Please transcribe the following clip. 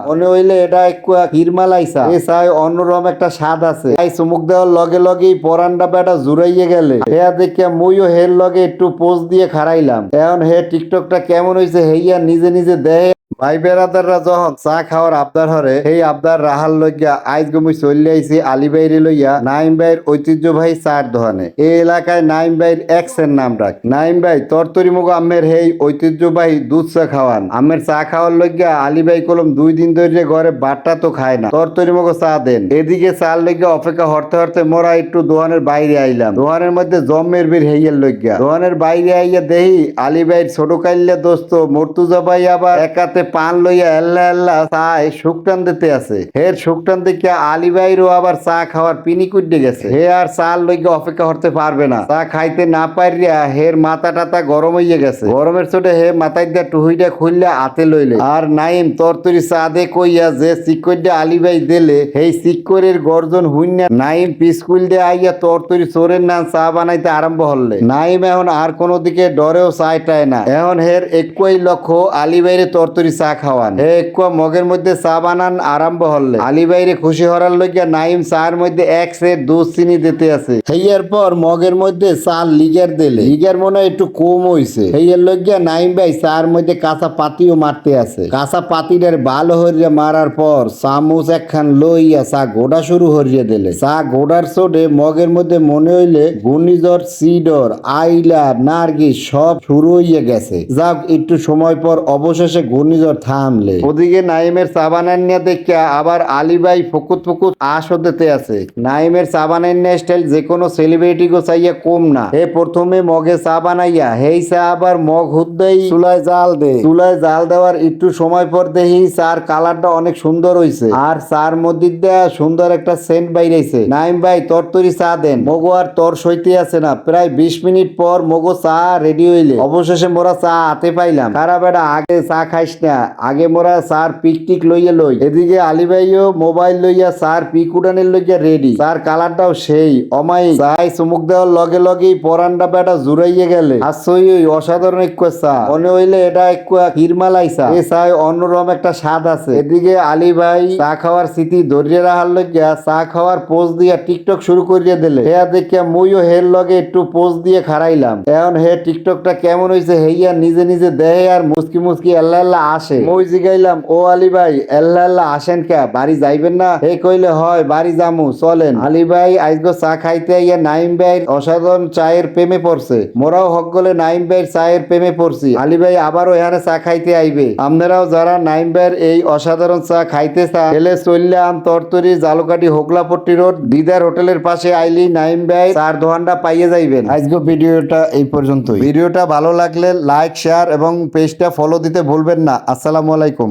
মনে হইলে এটা একটু কিরমালাই চা। এ চায় অন্যরকম একটা স্বাদ আছে। তাই চুমুক দেওয়ার লগে লগেই পরানটা বেটা জুড়াইয়ে গেলে হেয়া দেখে মুইও হের লগে একটু পোজ দিয়ে খাড়াইলাম। এখন হে টিকটকটা কেমন হইছে হেইয়া নিজে নিজে দেহে। ভাই বেড়াদাররা যখন চা খাওয়ার আবদার হরে সেই আবদার রাহার লইয়া আইজ গমুই চলে আইছি আলিবাইরে লইয়া নাইম ভাইয়ের ঐতিহ্যবাহী চার দোকানে। এই এলাকায় নাইম ভাইয়ের এক্সের নাম রাখ। নাইম ভাই তরতরি মুগো আমের হেই ঐতিহ্যবাহী দুধ চা খাওয়ান। আমের চা খাওয়ার লইয়া আলী ভাই কলম 2 দিন ধরে ঘরে বাট্টা তো খায় না, তরতরি মুগো চা দেন। এদিকে চার লইয়া অপেক্ষা হরতে হরতে মোরা একটু দোকানের বাইরে আইলাম। দোকানের মধ্যে জম্মের বীর হেইয়ের লইয়া দোকানের বাইরে আইয়া দেহি আলী ভাইয়ের ছোট কাইল্লা দোস্ত মর্তুজা ভাই আবার একাতে পান লইয়া এল্লা এল্লা চায় শুকটান দিতে আছে। হের শুকটান দেখে আলী ভাইরও আবার চা খাওয়ার পিনি কুড্ডে গেছে। হে আর চা লইয়া অপেক্ষা করতে পারবে না। চা খাইতে না পারিয়া হের মাথা টাতা গরম হইয়া গেছে। গরমের চোটে হে মাথায় দিয়া টুহুইটা খুললে হাতে লইলে। আর নাইম তরতরি চা দে কইয়া যে চিকইডা আলী ভাই দিলে সেই চিকরের গর্জন হুইনা নাইম পিসকুল দিয়ে আইয়া তরতরি চোরের নাম চা বানাইতে আরম্ভ হলে। নাইম এখন আর কোনো দিকে ডরেও চাইটায় না। এখন হের একই লক্ষ্য আলী ভাইরে তরতরি চা খাওয়ান। হে একটু মগের মধ্যে চা বানান আরম্ভ হলে। আলী ভাইরে খুশি হরার লইয়া নাইম চার মধ্যে 1 সের দুধ চিনি দিতে আছে। হেয়ার পর মগের মধ্যে চার লিগার দিলে। লিগার মনে হয় একটু কম হইছে। হেয়ার লইয়া নাইম ভাই চার মধ্যে কাঁচা পাতিও মারতে আছে। কাঁচা পাতিটার ভালো হরিয়া মারার পর চামচ একখান লইয়া চা গোড়া শুরু হরিয়া দিলে। চা গোড়ার চোটে মগের মধ্যে মনে হইলে ঘূর্ণিঝড় সিডর আইলা নার্গিস সব শুরু হইয়া গেছে। যাক একটু সময় পর অবশেষে ঘূর্ণিঝড় থামলে। ওদিকে নাইমের চা বানান্যা দেখে আবার আলী ভাই ফুকুত ফুকুত আশও দিতে আছে। নাইমের চা বানান্যা স্টাইল যে কোনো সেলিব্রিটি গো চাইয়া কম না। হে প্রথমে মগে চা বানাইয়া হেই চা আবার মগ হুদ্দেই চুলায় জাল দে। চুলায় জাল দেওয়ার একটু সময় পর দেখি চার কালারটা অনেক সুন্দর হইছে। আর চার মধ্যে দেয়া সুন্দর একটা সেন্ট বাইরেছে। নাইম ভাই তরতরি চা দেন। মগো আর তর সইতে আছে না। প্রায় 20 মিনিট পর মগো চা রেডি হইলে অবশেষে মোরা চা হাতে পাইলাম। খারাপ বেটা আগে চা খাইস না, আগে মোরা চার পিক লইয়া লই। এদিকে আলী ভাইও মোবাইল লইয়া চার পিক উড়ানের লইয়া রেডি। চার কালারটাও সেই অমাই চাই চুমুক দেওয়ার লগে লগেই পরানটা বেটা জুড়াইয়ে গেলে। আসই অসাধারণ এক চা। মনে হইলে এটা এক কিরমালাই চা। এ চায় অন্যরকম একটা স্বাদ আছে। এদিকে আলী ভাই চা খাওয়ার স্মৃতি ধরিয়ে রাখার লইয়া চা খাওয়ার পোজ দিয়া টিকটক শুরু করিয়ে দিলে। হেয়া দেখিয়া মুইও হের লগে একটু পোজ দিয়ে খাড়াইলাম। এখন হে টিকটকটা কেমন হইছে হেইয়া নিজে নিজে দেহে আর মুসকি মুসকি আল্লাহ আল্লাহ আসে। মই জিগাইলাম ও আলী ভাই আল্লাহ আল্লাহ আসেন কে, বাড়ি যাইবেন না? হে কইলে হয় বাড়ি যামু চলেন। আলী ভাই আজগো চা খাইতে আইয়া নাইম ভাইয়ের অসাধারণ চায়ের প্রেমে পড়ছে। মোরাও হকগলে নাইম ভাইয়ের চায়ের প্রেমে পড়ছি। আলী ভাই আবারও এখানে চা খাইতে আইবে। আপনারাও যারা নাইম ভাইয়ের এই অসাধারণ চা খাইতে চান এলে চললে আম তরতরি জালুকাটি হোগলাপট্টি রোড দিদার হোটেলের পাশে আইলি নাইম ভাই চার দোকানটা পাইয়ে যাইবেন। আজকে ভিডিওটা এই পর্যন্তই। ভিডিওটা ভালো লাগলে লাইক শেয়ার এবং পেজটা ফলো দিতে ভুলবেন না। আসসালামু আলাইকুম।